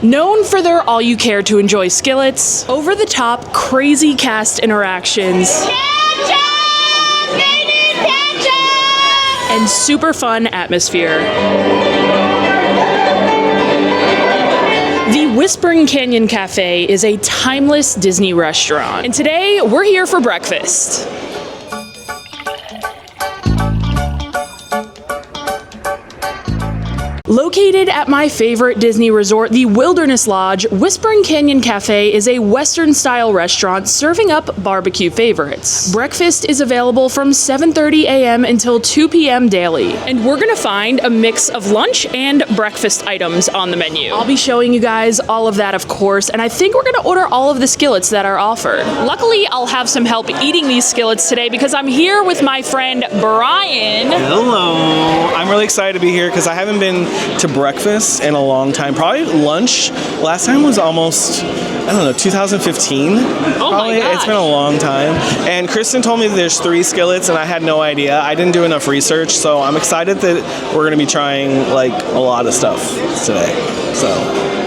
Known for their all-you-care-to-enjoy skillets, over-the-top, crazy cast interactions, and super fun atmosphere. The Whispering Canyon Cafe is a timeless Disney restaurant, and today we're here for breakfast. Located at my favorite Disney resort, the Wilderness Lodge, Whispering Canyon Cafe is a Western-style restaurant serving up barbecue favorites. Breakfast is available from 7:30 a.m. until 2 p.m. daily, and we're gonna find a mix of lunch and breakfast items on the menu. I'll be showing you guys all of that, of course, and I think we're gonna order all of the skillets that are offered. Luckily, I'll have some help eating these skillets today because I'm here with my friend Brian. Hello. I'm really excited to be here because I haven't been to breakfast in a long time. Probably lunch. Last time was almost, I don't know, 2015. Oh probably. my gosh. It's been a long time. And Kristen told me that there's 3 skillets, and I had no idea. I didn't do enough research, so I'm excited that we're going to be trying like a lot of stuff today. So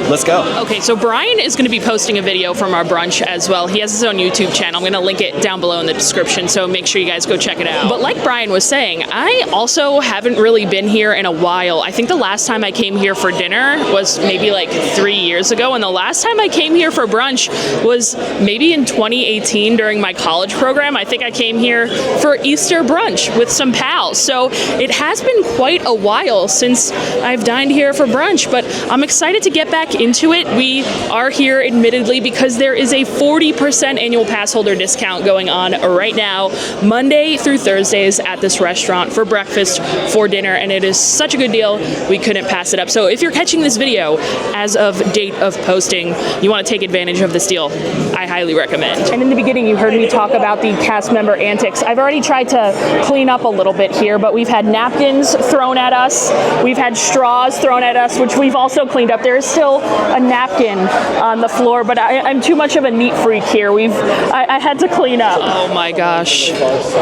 let's go. Okay, so Brian is going to be posting a video from our brunch as well. He has his own YouTube channel. I'm going to link it down below in the description, so make sure you guys go check it out. But like Brian was saying, I also haven't really been here in a while. I think the last time I came here for dinner was maybe like 3 years ago, and the last time I came here for brunch was maybe in 2018 during my college program. I think I came here for Easter brunch with some pals. So it has been quite a while since I've dined here for brunch, but I'm excited to get back into it. We are here admittedly because there is a 40% annual pass holder discount going on right now, Monday through Thursdays at this restaurant for breakfast, for dinner, and it is such a good deal, we couldn't pass it up. So if you're catching this video as of date of posting, you want to take advantage of this deal, I highly recommend. And in the beginning, you heard me talk about the cast member antics. I've already tried to clean up a little bit here, but we've had napkins thrown at us, we've had straws thrown at us, which we've also cleaned up. There is still a napkin on the floor, but I'm too much of a neat freak here. I had to clean up. Oh my gosh.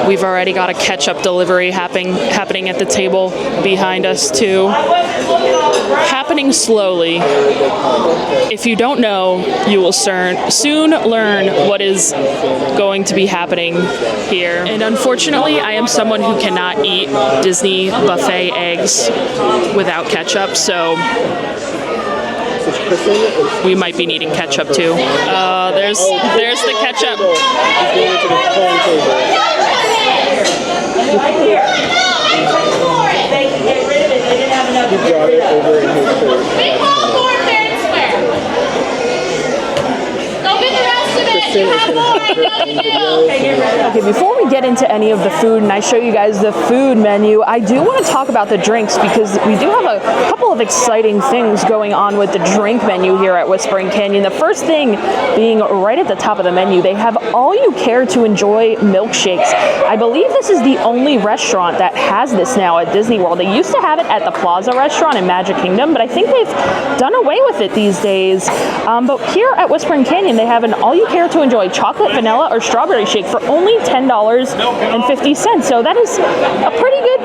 We've already got a ketchup delivery happening at the table behind us too. Happening slowly. If you don't know, you will soon learn what is going to be happening here. And unfortunately, I am someone who cannot eat Disney buffet eggs without ketchup, so we might be needing ketchup too. There's the ketchup. Okay, before we get into any of the food and I show you guys the food menu, I do want to talk about the drinks because we do have a couple of exciting things going on with the drink menu here at Whispering Canyon. The first thing being right at the top of the menu, they have all-you-care-to-enjoy milkshakes. I believe this is the only restaurant that has this now at Disney World. They used to have it at the Plaza restaurant in Magic Kingdom, but I think they've done away with it these days. But here at Whispering Canyon, they have an all-you-care-to-enjoy chocolate, vanilla, or strawberry shake for only $10.50. So that is a pretty good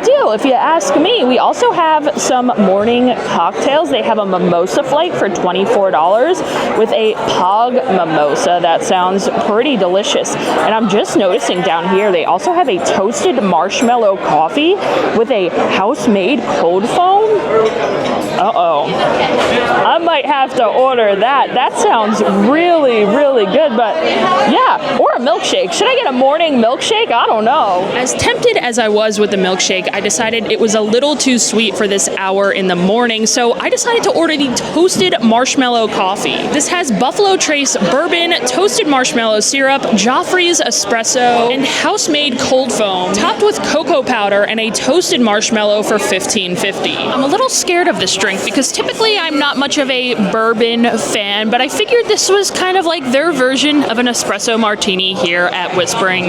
deal if you ask me. We also have some morning cocktails. They have a mimosa flight for $24 with a pog mimosa. That sounds pretty delicious. And I'm just noticing down here, they also have a toasted marshmallow coffee with a house-made cold foam. Uh-oh. I might have to order that. That sounds really, really good, but yeah, or a milkshake. Should I get a morning milkshake? I don't know. As tempted as I was with the milkshake, I decided it was a little too sweet for this hour in the morning, so I decided to order the toasted marshmallow coffee. This has Buffalo Trace bourbon, toasted marshmallow syrup, Joffrey's espresso, and house-made cold foam, topped with cocoa powder and a toasted marshmallow for $15.50. I'm a little scared of this drink because typically I'm not much of a bourbon fan, but I figured this was kind of like their version of an espresso martini here at Whispering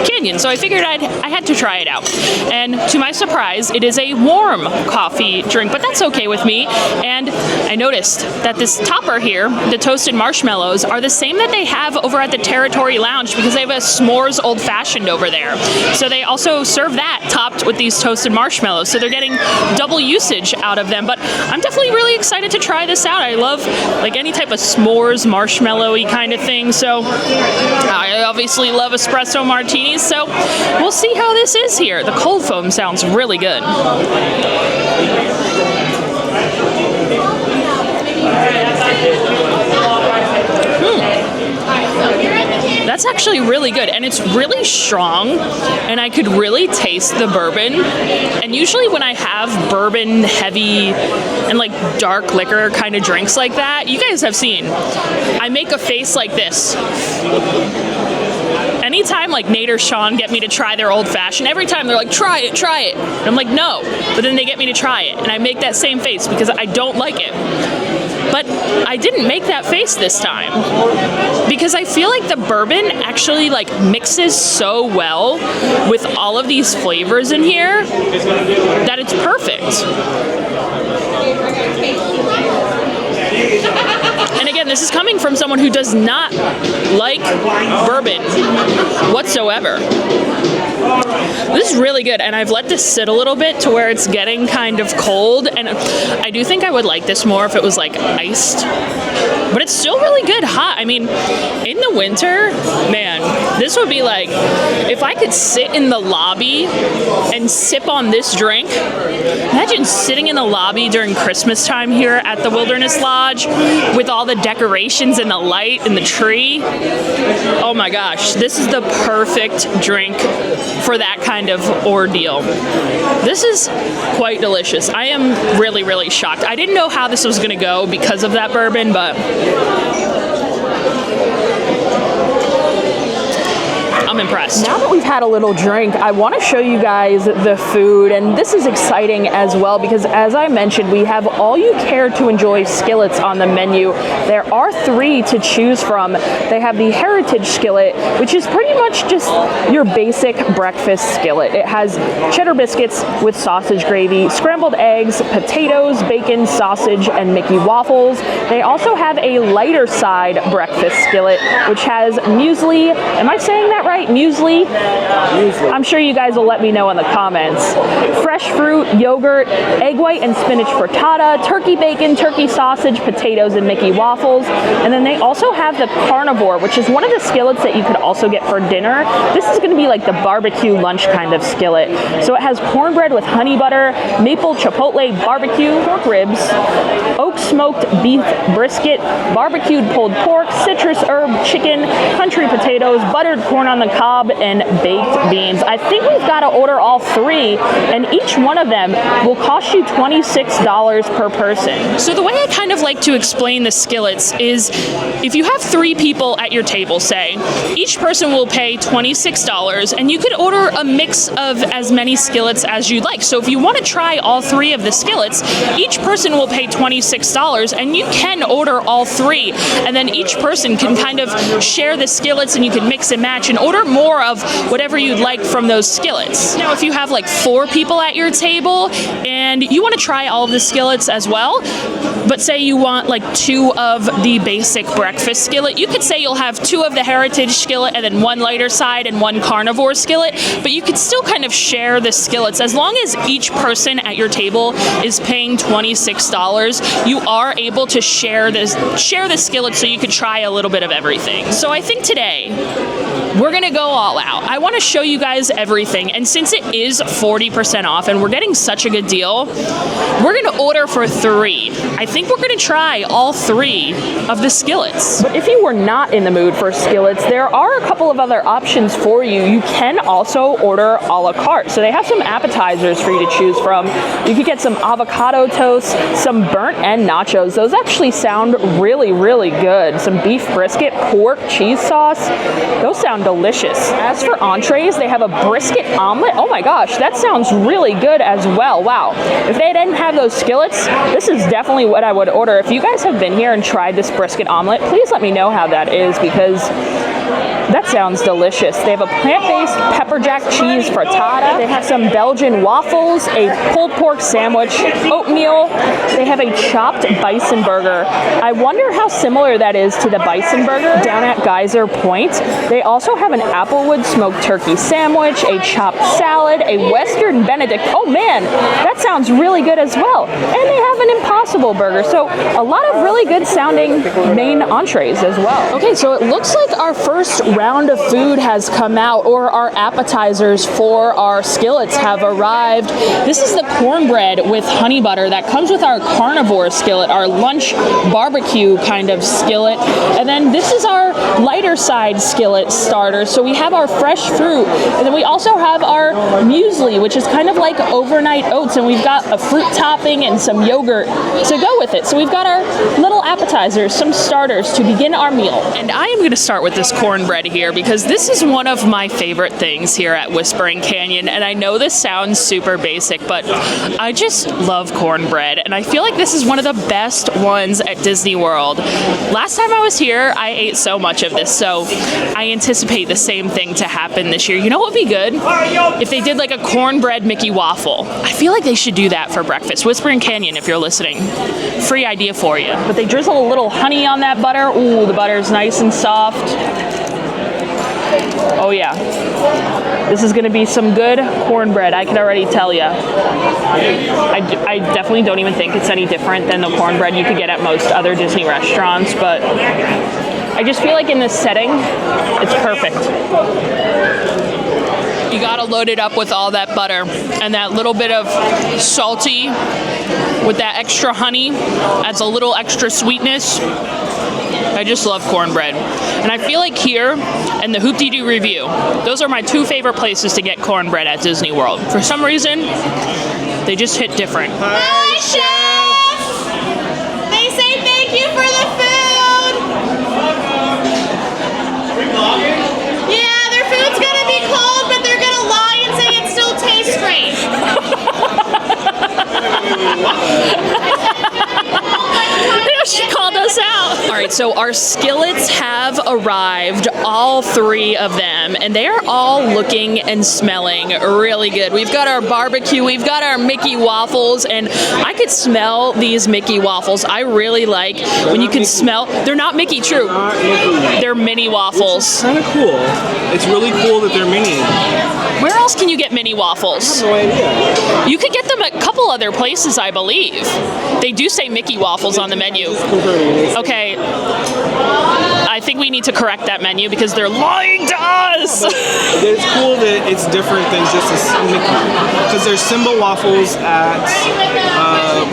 Canyon. So I figured I had to try it out. And to my surprise, it is a warm coffee drink, but that's okay with me. And I noticed that this topper here, the toasted marshmallows, are the same that they have over at the Territory Lounge because they have a s'mores old fashioned over there. So they also serve that topped with these toasted marshmallows. So they're getting double usage out of them. But I'm definitely really excited to try this out. I love like any type of s'mores, marshmallowy kind of thing. So I obviously love espresso martinis. So we'll see how this is here. The cold foam sounds really good. That's actually really good, and it's really strong, and I could really taste the bourbon. And usually when I have bourbon heavy and like dark liquor kind of drinks like that, you guys have seen, I make a face like this. Anytime like Nate or Sean get me to try their old fashioned, every time they're like, try it. And I'm like, no. But then they get me to try it, and I make that same face because I don't like it. But I didn't make that face this time because I feel like the bourbon actually like mixes so well with all of these flavors in here that it's perfect. And again, this is coming from someone who does not like bourbon whatsoever. This is really good, and I've let this sit a little bit to where it's getting kind of cold, and I do think I would like this more if it was like iced, but it's still really good hot. I mean, in the winter, man, this would be like, if I could sit in the lobby and sip on this drink, imagine sitting in the lobby during Christmas time here at the Wilderness Lodge with all the decorations and the light and the tree. Oh my gosh, this is the perfect drink for that kind of ordeal. This is quite delicious. I am really, really shocked. I didn't know how this was going to go because of that bourbon, but I'm impressed. Now that we've had a little drink, I want to show you guys the food, and this is exciting as well because, as I mentioned, we have all you care to enjoy skillets on the menu. There are 3 to choose from. They have the Heritage Skillet, which is pretty much just your basic breakfast skillet. It has cheddar biscuits with sausage gravy, scrambled eggs, potatoes, bacon, sausage, and Mickey waffles. They also have a lighter side breakfast skillet, which has muesli. Am I saying that right? Muesli? I'm sure you guys will let me know in the comments. Fresh fruit, yogurt, egg white and spinach frittata, turkey bacon, turkey sausage, potatoes, and Mickey waffles. And then they also have the Carnivore, which is one of the skillets that you could also get for dinner. This is going to be like the barbecue lunch kind of skillet. So it has cornbread with honey butter, maple chipotle barbecue, pork ribs, oak smoked beef brisket, barbecued pulled pork, citrus herb chicken, country potatoes, buttered corn on the cob, and baked beans. I think we've got to order all 3, and each one of them will cost you $26 per person. So the way I kind of like to explain the skillets is if you have 3 people at your table, say, each person will pay $26, and you could order a mix of as many skillets as you'd like. So if you want to try all 3 of the skillets, each person will pay $26, and you can order all 3, and then each person can kind of share the skillets, and you can mix and match and order more of whatever you'd like from those skillets. Now, if you have like 4 people at your table and you want to try all of the skillets as well, but say you want like 2 of the basic breakfast skillet, you could say you'll have 2 of the Heritage Skillet and then 1 lighter side and 1 Carnivore skillet, but you could still kind of share the skillets. As long as each person at your table is paying $26, you are able to share the skillet so you could try a little bit of everything. So I think today we're gonna go all out. I want to show you guys everything, and since it is 40% off and we're getting such a good deal, we're gonna order for 3. I think we're gonna try all 3 of the skillets. But if you were not in the mood for skillets, there are a couple of other options for you. You can also order a la carte. So they have some appetizers for you to choose from. You could get some avocado toast, some burnt end nachos. Those actually sound really, really good. Some beef brisket, pork, cheese sauce. Those sound delicious. As for entrees, they have a brisket omelet. Oh my gosh, that sounds really good as well. Wow. If they didn't have those skillets, this is definitely what I would order. If you guys have been here and tried this brisket omelet, please let me know how that is, because That sounds delicious. They have a plant-based pepper jack cheese frittata. They have some Belgian waffles, a pulled pork sandwich, oatmeal. They have a chopped bison burger. I wonder how similar that is to the bison burger down at Geyser Point. They also have an applewood smoked turkey sandwich, a chopped salad, a Western Benedict. Oh man, that sounds really good as well. And they have an Impossible burger. So a lot of really good sounding main entrees as well. Okay, so it looks like our first round of food has come out, or our appetizers for our skillets have arrived. This is the cornbread with honey butter that comes with our Carnivore skillet, our lunch barbecue kind of skillet. And then this is our lighter side skillet starter. So we have our fresh fruit, and then we also have our muesli, which is kind of like overnight oats, and we've got a fruit topping and some yogurt to go with it. So we've got our little appetizers, some starters to begin our meal. And I am going to start with this cornbread here because this is one of my favorite things here at Whispering Canyon. And I know this sounds super basic, but I just love cornbread. And I feel like this is one of the best ones at Disney World. Last time I was here, I ate so much of this, so I anticipate the same thing to happen this year. You know what would be good? If they did like a cornbread Mickey waffle. I feel like they should do that for breakfast. Whispering Canyon, if you're listening. Free idea for you. But they drizzle a little honey on that butter. Ooh, the butter's nice and soft. Oh yeah, this is gonna be some good cornbread, I can already tell you. I definitely don't even think it's any different than the cornbread you could get at most other Disney restaurants, but I just feel like in this setting, it's perfect. You gotta load it up with all that butter and that little bit of salty with that extra honey adds a little extra sweetness. I just love cornbread. And I feel like here and the Hoop-Dee-Doo Review, those are my two favorite places to get cornbread at Disney World. For some reason, they just hit different. Hi, Chef! They say thank you for the food! Yeah, their food's gonna be cold, but they're gonna lie and say it still tastes great. She called us out. All right, so our skillets have arrived, all three of them, and they are all looking and smelling really good. We've got our barbecue, we've got our Mickey waffles, and I could smell these Mickey waffles. I really like when you can smell. They're not Mickey, true. They're mini waffles. Kind of cool. It's really cool that they're mini. Where else can you get mini waffles? No idea. You could get them at a couple other places, I believe. They do say Mickey waffles on the menu. Okay, I think we need to correct that menu because they're lying to us. It's cool that it's different than just a Mickey. Because there's Simba waffles at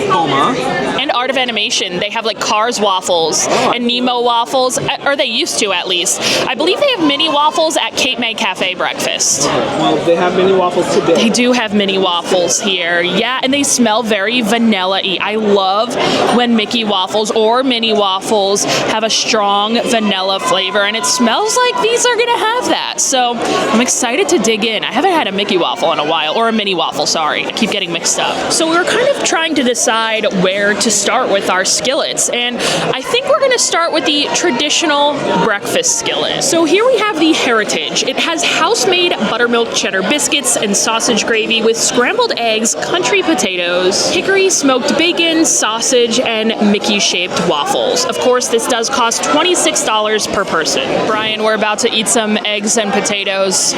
Boma. And Art of Animation, they have like Cars waffles and Nemo waffles, or they used to at least. I believe they have mini waffles at Cape May Cafe breakfast. Well, they have mini waffles today. They do have mini waffles here, yeah, and they smell very vanilla-y. I love when Mickey waffles or mini waffles have a strong vanilla flavor, and it smells like these are gonna have that. So I'm excited to dig in. I haven't had a Mickey waffle in a while, or a mini waffle, sorry. I keep getting mixed up. So we were kind of trying to decide where to start with our skillets, and I think we're gonna start with the traditional breakfast skillet. So here we have the Heritage. It has house-made buttermilk cheddar biscuits and sausage gravy with scrambled eggs, country potatoes, hickory smoked bacon, sausage, and Mickey-shaped waffles. Of course, this does cost $26 per person. Brian, we're about to eat some eggs and potatoes.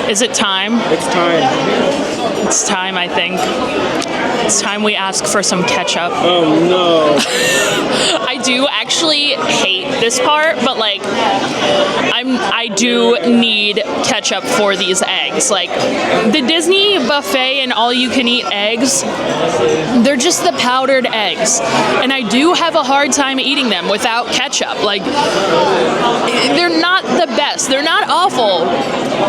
Is it time? It's time. It's time, I think. It's time we ask for some ketchup. Oh no. I do actually hate this part, but like, I do need ketchup for these eggs. Like, the Disney buffet and all-you-can-eat eggs, they're just the powdered eggs, and I do have a hard time eating them without ketchup. Like, they're not the best. They're not awful,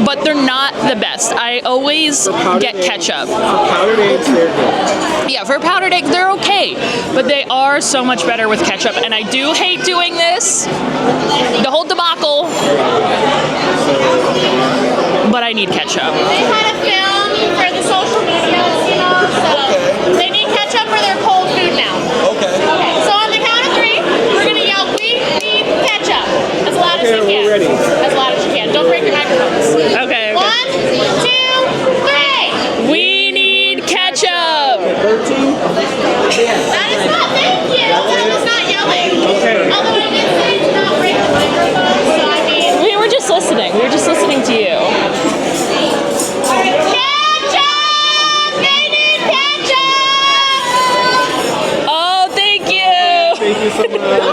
but they're not the best. I always get ketchup. For powdered eggs, they're good. Yeah, for powdered eggs, they're okay, but they are so much better with ketchup, and I do hate doing this, the whole debacle, but I need ketchup. They had a film for the social medias, you know, so they need ketchup for their cold food now. Okay. Okay, so on the count of three, we're gonna yell, "We need ketchup," as loud as we can. We're ready. As loud as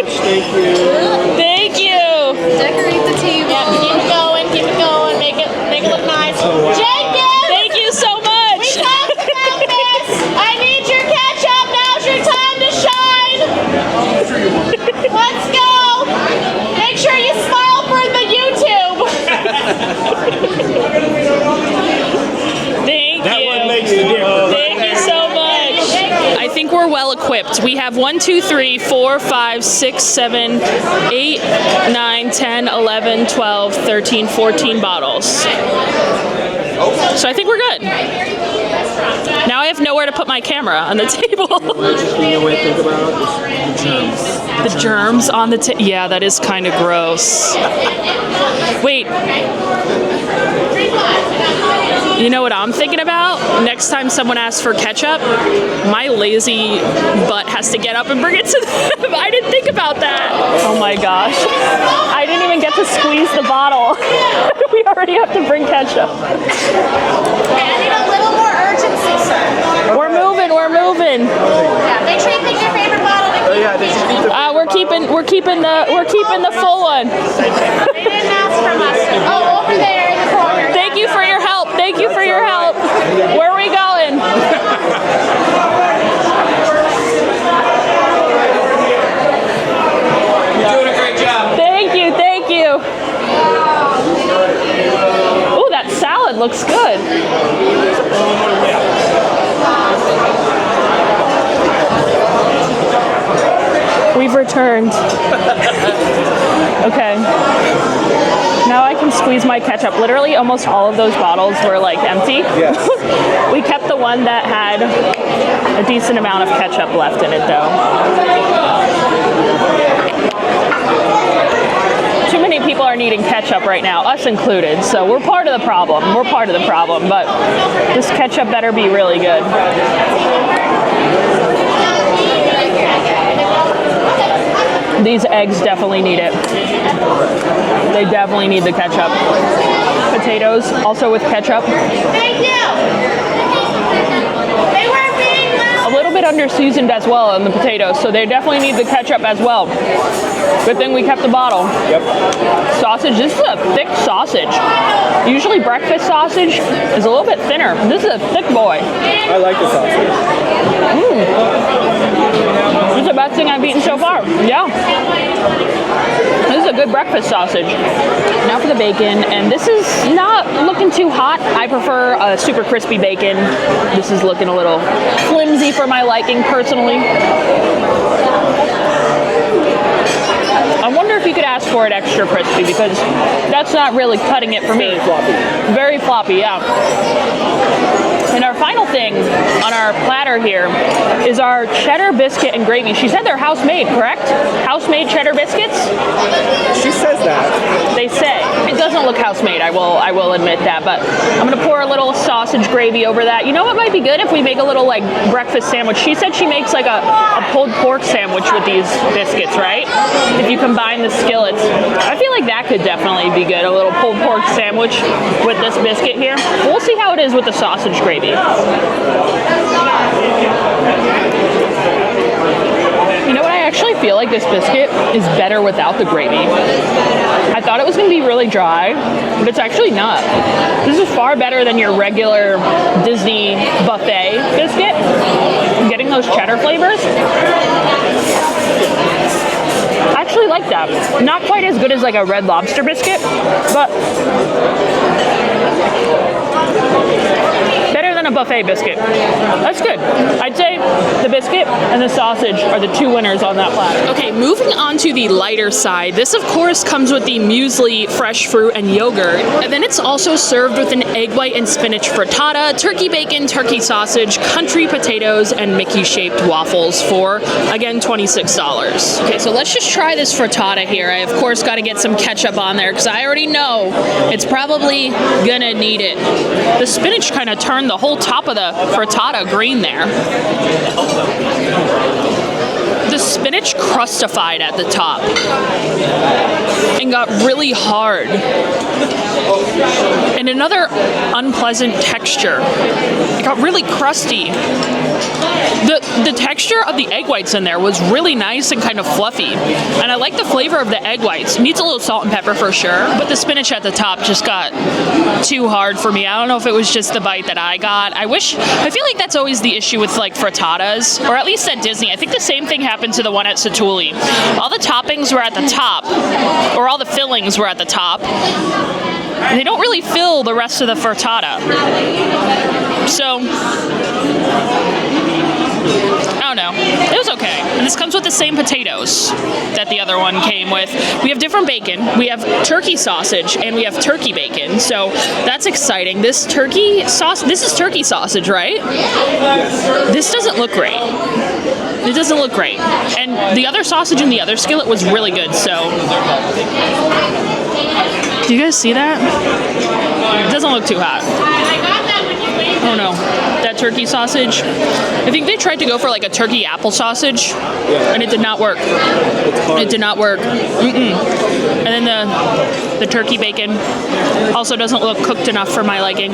much. Thank you. Thank you. Decorate the table. Yeah, keep it going, make it look nice. Jacob! Thank you so much. We talked about this. I need your ketchup. Now's your time to shine. Let's go. Make sure you smile for the YouTube. Thank That you. one makes the difference. Thank you so much. I think we're well equipped. We have 1, 2, 3, 4, 5, 6, 7, 8, 9, 10, 11, 12, 13, 14 bottles. So I think we're good. Now I have nowhere to put my camera on the table. The germs on the table. Yeah, that is kind of gross. Wait. You know what I'm thinking about? Next time someone asks for ketchup, my lazy butt has to get up and bring it to them. I didn't think about that. Oh my gosh. I didn't even get to squeeze the bottle. We already have to bring ketchup. Okay, I need a little more urgency, sir. We're moving. Yeah, make sure you pick your favorite bottle. Oh yeah, did you keep the We're keeping the full one. They didn't ask from us. Oh, over there in the corner. Thank you for your help. Thank you for your help. Where are we going? You're doing a great job. Thank you. Oh, that salad looks good. We've returned. Okay. Now I can squeeze my ketchup. Literally, almost all of those bottles were like empty. Yes. We kept the one that had a decent amount of ketchup left in it, though. Too many people are needing ketchup right now, us included. So we're part of the problem. But this ketchup better be really good. These eggs definitely need it. They definitely need the ketchup. Potatoes, also with ketchup. Thank you. They were being loud. A little bit under seasoned as well in the potatoes, so they definitely need the ketchup as well. Good thing we kept the bottle. Yep. Sausage, this is a thick sausage. Usually breakfast sausage is a little bit thinner. This is a thick boy. I like the sausage. This is the best thing I've eaten so far. Yeah. This is a good breakfast sausage. Now for the bacon, and this is not looking too hot. I prefer a super crispy bacon. This is looking a little flimsy for my liking personally. I wonder if you could ask for it extra crispy, because that's not really cutting it for me. Very floppy, yeah. And our final thing on our platter here is our cheddar biscuit and gravy. She said they're house-made, correct? House-made cheddar biscuits? She says that. They say. It doesn't look house-made, I will admit that, but I'm gonna pour a little sausage gravy over that. You know what might be good if we make a little like breakfast sandwich? She said she makes like a pulled pork sandwich with these biscuits, right? If you combine the skillets. I feel like that could definitely be good. A little pulled pork sandwich with this biscuit here. We'll see how it is with the sausage gravy. You know what? I actually feel like this biscuit is better without the gravy. I thought it was going to be really dry, but it's actually not. This is far better than your regular Disney buffet biscuit. I'm getting those cheddar flavors. I actually like that. Not quite as good as like a Red Lobster biscuit, but better than a buffet biscuit. That's good. I'd say the biscuit and the sausage are the two winners on that platter. Okay, moving on to the lighter side. This, of course, comes with the muesli, fresh fruit, and yogurt. And then it's also served with an egg white and spinach frittata, turkey bacon, turkey sausage, country potatoes, and Mickey-shaped waffles for, again, $26. Okay, so let's just try this frittata here. I, of course, got to get some ketchup on there because I already know it's probably gonna need it. The spinach kind of turned the whole top of the frittata green there. The spinach spinach crustified at the top and got really hard. And another unpleasant texture. It got really crusty. The texture of the egg whites in there was really nice and kind of fluffy. And I like the flavor of the egg whites. Needs a little salt and pepper for sure, but the spinach at the top just got too hard for me. I don't know if it was just the bite that I got. I feel like that's always the issue with like frittatas, or at least at Disney. I think the same thing happened to the one at Satuli. All the toppings were at the top, or all the fillings were at the top. They don't really fill the rest of the frittata. So, I don't know. It was okay. And this comes with the same potatoes that the other one came with. We have different bacon. We have turkey sausage and we have turkey bacon. So that's exciting. This is turkey sausage, right? This doesn't look great. It doesn't look great. And the other sausage in the other skillet was really good, so. Do you guys see that? It doesn't look too hot. Oh no, that turkey sausage. I think they tried to go for like a turkey apple sausage, and it did not work. It did not work. And then the turkey bacon also doesn't look cooked enough for my liking.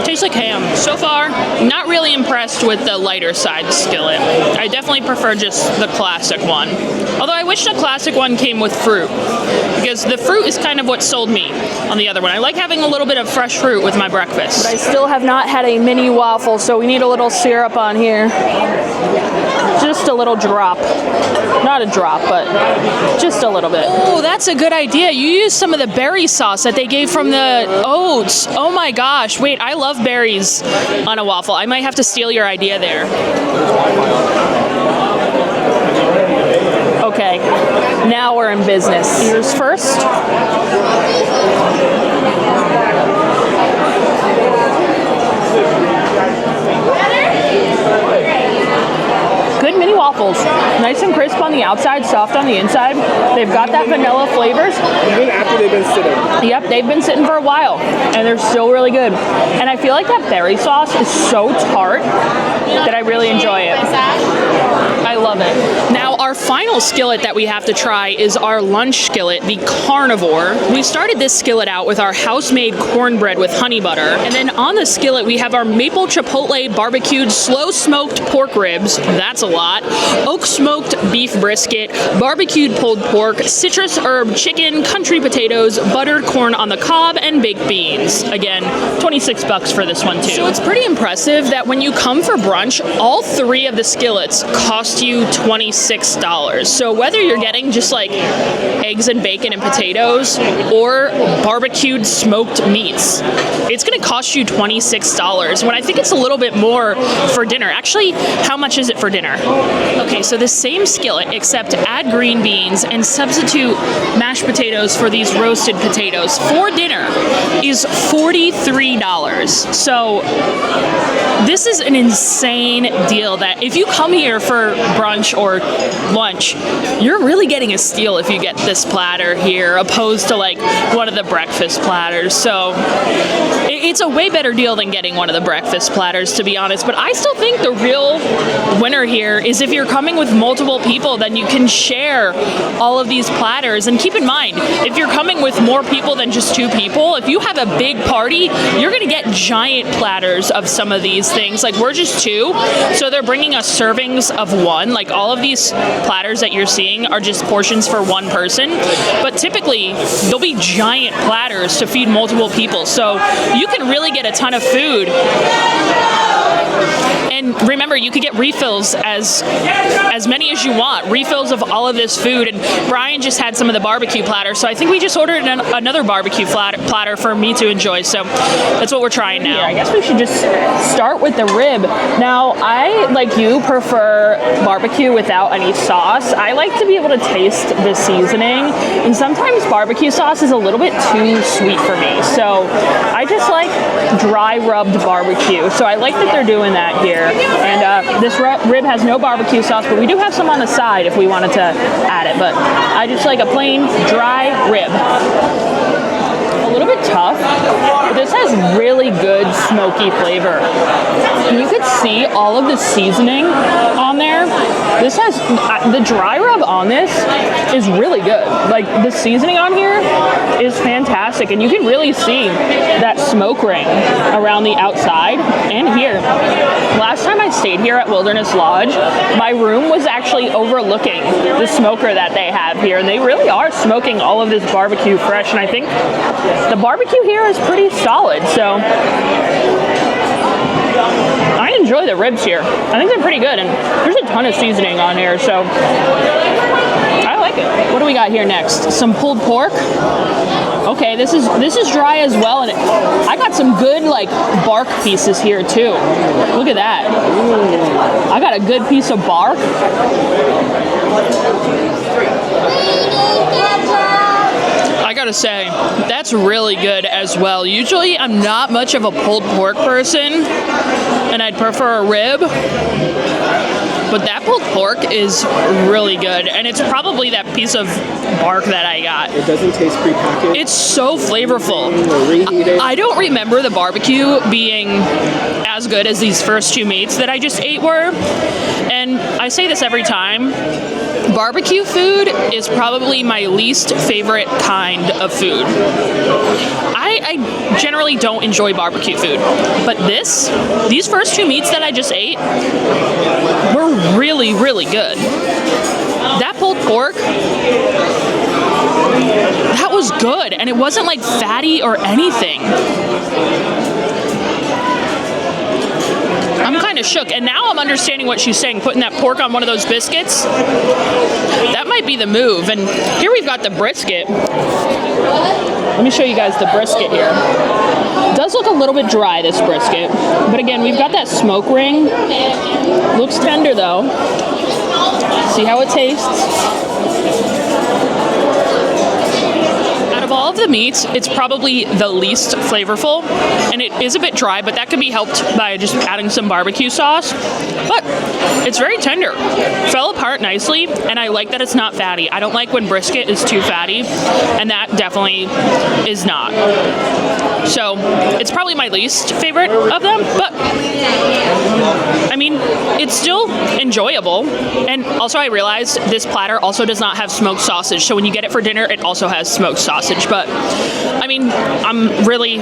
Tastes like ham. So far, not really impressed with the lighter side skillet. I definitely prefer just the classic one. Although I wish the classic one came with fruit, because the fruit is kind of what sold me on the other one. I like having a little bit of fresh fruit with my breakfast. I still have not had a mini waffle, so we need a little syrup on here. Just a little drop. Not a drop, but just a little bit. Oh, that's a good idea. You use some of the berry sauce that they gave from the oats. Oh my gosh. Wait, I love berries on a waffle. I might have to steal your idea there. Okay, now we're in business. Ears first. Good mini waffles. Nice and crisp on the outside, soft on the inside. They've got that vanilla flavors. Even after they've been sitting. Yep, they've been sitting for a while, and they're still really good. And I feel like that berry sauce is so tart that I really enjoy it. I love it. Now, our final skillet that we have to try is our lunch skillet, the Carnivore. We started this skillet out with our house-made cornbread with honey butter. And then on the skillet, we have our maple chipotle barbecued slow-smoked pork ribs. That's a lot. Oak-smoked beef brisket, barbecued pulled pork, citrus herb chicken, country potatoes, buttered corn on the cob, and baked beans. Again, $26 for this one, too. So it's pretty impressive that when you come for brunch, all three of the skillets cost you $26. So whether you're getting just like eggs and bacon and potatoes or barbecued smoked meats, it's going to cost you $26. When I think it's a little bit more for dinner. Actually, how much is it for dinner? Okay, so the same skillet, except add green beans and substitute mashed potatoes for these roasted potatoes for dinner is $43. So this is an insane deal that if you come here for brunch or lunch, you're really getting a steal if you get this platter here opposed to like one of the breakfast platters. So it's a way better deal than getting one of the breakfast platters, to be honest. But I still think the real winner here is if you're coming with multiple people, then you can share all of these platters. And keep in mind, if you're coming with more people than just two people, if you have a big party, you're going to get giant platters of some of these things. Like we're just two, so they're bringing us servings of one. Like all of these platters that you're seeing are just portions for one person. But typically, there'll be giant platters to feed multiple people. So you can really get a ton of food. And remember, you could get refills as many as you want. Refills of all of this food. And Brian just had some of the barbecue platter, so I think we just ordered another barbecue platter for me to enjoy. So that's what we're trying now. Yeah, I guess we should just start with the rib. Now, I, like you, prefer barbecue without any sauce. I like to be able to taste the seasoning, and sometimes barbecue sauce is a little bit too sweet for me. So I just like dry rubbed barbecue. So I like that they're doing that here. And this rib has no barbecue sauce, but we do have some on the side if we wanted to add it. But I just like a plain dry rib. A little bit tough, but this has really good smoky flavor. And you could see all of the seasoning on there. This has, the dry rub on this is really good. Like, the seasoning on here is fantastic, and you can really see that smoke ring around the outside and here. Last time I stayed here at Wilderness Lodge, my room was actually overlooking the smoker that they have here, and they really are smoking all of this barbecue fresh, and I think the barbecue here is pretty solid, so I enjoy the ribs here. I think they're pretty good, and there's a ton of seasoning on here, so I like it. What do we got here next? Some pulled pork. Okay, this is dry as well, and I got some good like bark pieces here too. Look at that. I got a good piece of bark. I gotta say, that's really good as well. Usually I'm not much of a pulled pork person, and I'd prefer a rib. But that pulled pork is really good, and it's probably that piece of bark that I got. It doesn't taste prepackaged. It's so flavorful. I don't remember the barbecue being as good as these first two meats that I just ate were. And I say this every time. Barbecue food is probably my least favorite kind of food. I generally don't enjoy barbecue food, but these first two meats that I just ate were really, really good. That pulled pork, that was good, and it wasn't like fatty or anything. I'm kind of shook, and now I'm understanding what she's saying, putting that pork on one of those biscuits. That might be the move. And here we've got the brisket. Let me show you guys the brisket here. It does look a little bit dry, this brisket, but again, we've got that smoke ring. Looks tender though. See how it tastes. Of all of the meats, it's probably the least flavorful, and it is a bit dry, but that could be helped by just adding some barbecue sauce. But it's very tender. Fell apart nicely, and I like that it's not fatty. I don't like when brisket is too fatty, and that definitely is not. So it's probably my least favorite of them, but I mean, it's still enjoyable. And also I realized this platter also does not have smoked sausage, so when you get it for dinner, it also has smoked sausage. But I mean, I'm really,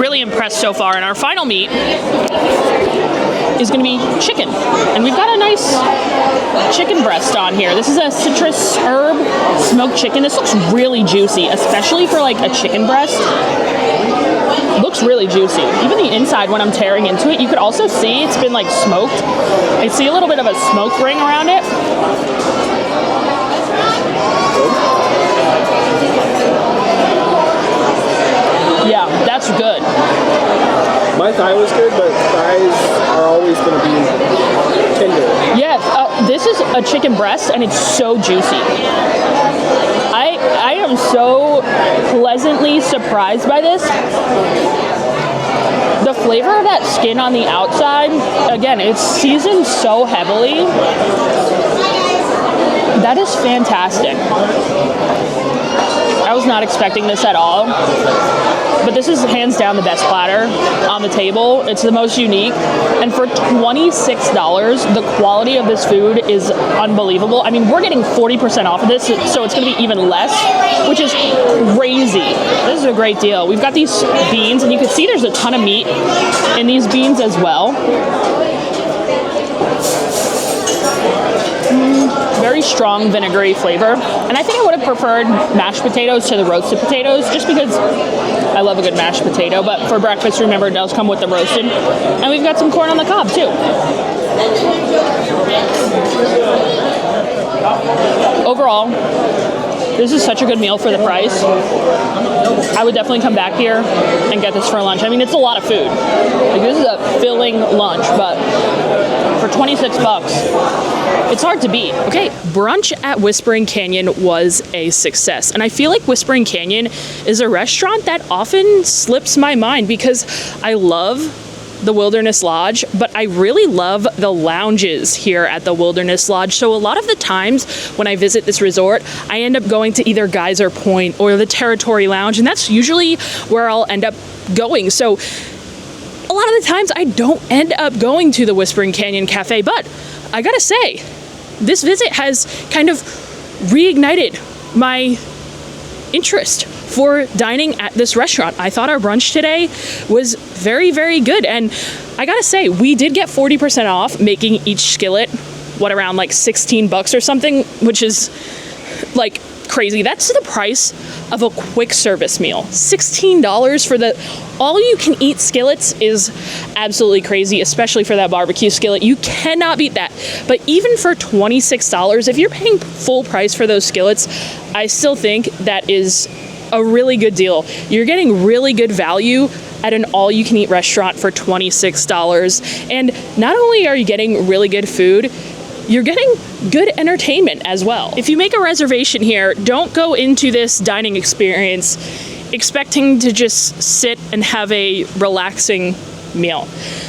really impressed so far. And our final meat is going to be chicken, and we've got a nice chicken breast on here. This is a citrus herb smoked chicken. This looks really juicy, especially for like a chicken breast. Looks really juicy. Even the inside, when I'm tearing into it, you could also see it's been like smoked. I see a little bit of a smoke ring around it. Yeah, that's good. My thigh was good, but thighs are always going to be tender. Yeah, this is a chicken breast, and it's so juicy. I am so pleasantly surprised by this. The flavor of that skin on the outside, again, it's seasoned so heavily. That is fantastic. I was not expecting this at all, but this is hands down the best platter on the table. It's the most unique, and for $26, the quality of this food is unbelievable. I mean, we're getting 40% off of this, so it's going to be even less, which is crazy. This is a great deal. We've got these beans, and you can see there's a ton of meat in these beans as well. Very strong vinegary flavor, and I think I would have preferred mashed potatoes to the roasted potatoes, just because I love a good mashed potato. But for breakfast, remember, it does come with the roasted, and we've got some corn on the cob too. Overall, this is such a good meal for the price. I would definitely come back here and get this for lunch. I mean, it's a lot of food. Like, this is a filling lunch, but for 26 bucks, it's hard to beat. Okay, brunch at Whispering Canyon was a success, and I feel like Whispering Canyon is a restaurant that often slips my mind because I love the Wilderness Lodge, but I really love the lounges here at the Wilderness Lodge. So a lot of the times when I visit this resort, I end up going to either Geyser Point or the Territory Lounge, and that's usually where I'll end up going. So a lot of the times I don't end up going to the Whispering Canyon Cafe, but I gotta say, this visit has kind of reignited my interest for dining at this restaurant. I thought our brunch today was very, very good. And I gotta say, we did get 40% off, making each skillet, around like 16 bucks or something, which is like crazy. That's the price of a quick service meal. $16 for the all-you-can-eat skillets is absolutely crazy, especially for that barbecue skillet. You cannot beat that. But even for $26, if you're paying full price for those skillets, I still think that is a really good deal. You're getting really good value at an all-you-can-eat restaurant for $26. And not only are you getting really good food, you're getting good entertainment as well. If you make a reservation here, don't go into this dining experience expecting to just sit and have a relaxing meal.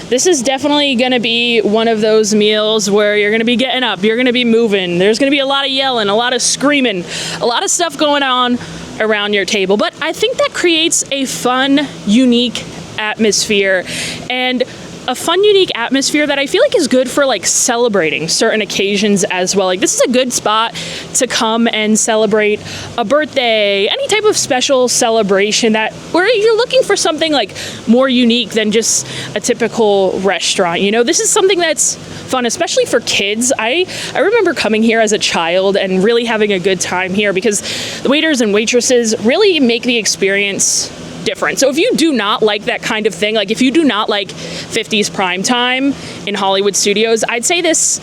This is definitely gonna be one of those meals where you're gonna be getting up, you're gonna be moving, there's gonna be a lot of yelling, a lot of screaming, a lot of stuff going on around your table. But I think that creates a fun, unique atmosphere, and a fun, unique atmosphere that I feel like is good for like celebrating certain occasions as well. Like, this is a good spot to come and celebrate a birthday, any type of special celebration that where you're looking for something like more unique than just a typical restaurant. You know, this is something that's fun, especially for kids. I remember coming here as a child and really having a good time here because the waiters and waitresses really make the experience different. So if you do not like that kind of thing, like if you do not like 50s prime time in Hollywood studios, I'd say this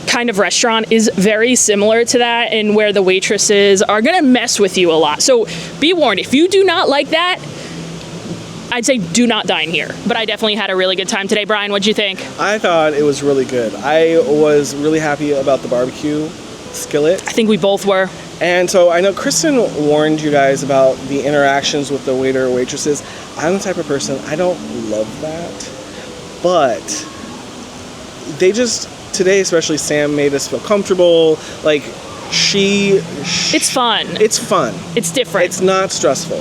kind of restaurant is very similar to that, and where the waitresses are gonna mess with you a lot. So be warned, if you do not like that, I'd say do not dine here. But I definitely had a really good time today. Brian, what'd you think? I thought it was really good. I was really happy about the barbecue skillet. I think we both were. And so I know Kristen warned you guys about the interactions with the waiter or waitresses. I'm the type of person, I don't love that. But they just, today especially, Sam made us feel comfortable. Like, it's fun. It's fun. It's different. It's not stressful.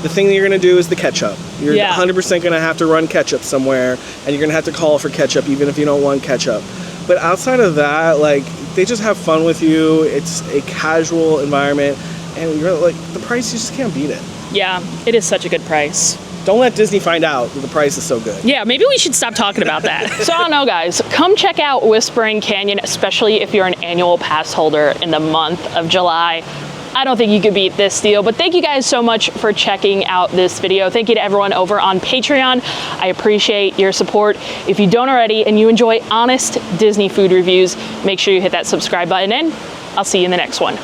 The thing that you're going to do is the ketchup. You're 100% going to have to run ketchup somewhere, and you're going to have to call for ketchup even if you don't want ketchup. But outside of that, like, they just have fun with you. It's a casual environment, and you're like, the price, you just can't beat it. Yeah, it is such a good price. Don't let Disney find out that the price is so good. Yeah, maybe we should stop talking about that. So I don't know, guys. Come check out Whispering Canyon, especially if you're an annual pass holder in the month of July. I don't think you could beat this deal, but thank you guys so much for checking out this video. Thank you to everyone over on Patreon. I appreciate your support. If you don't already and you enjoy honest Disney food reviews, make sure you hit that subscribe button, and I'll see you in the next one.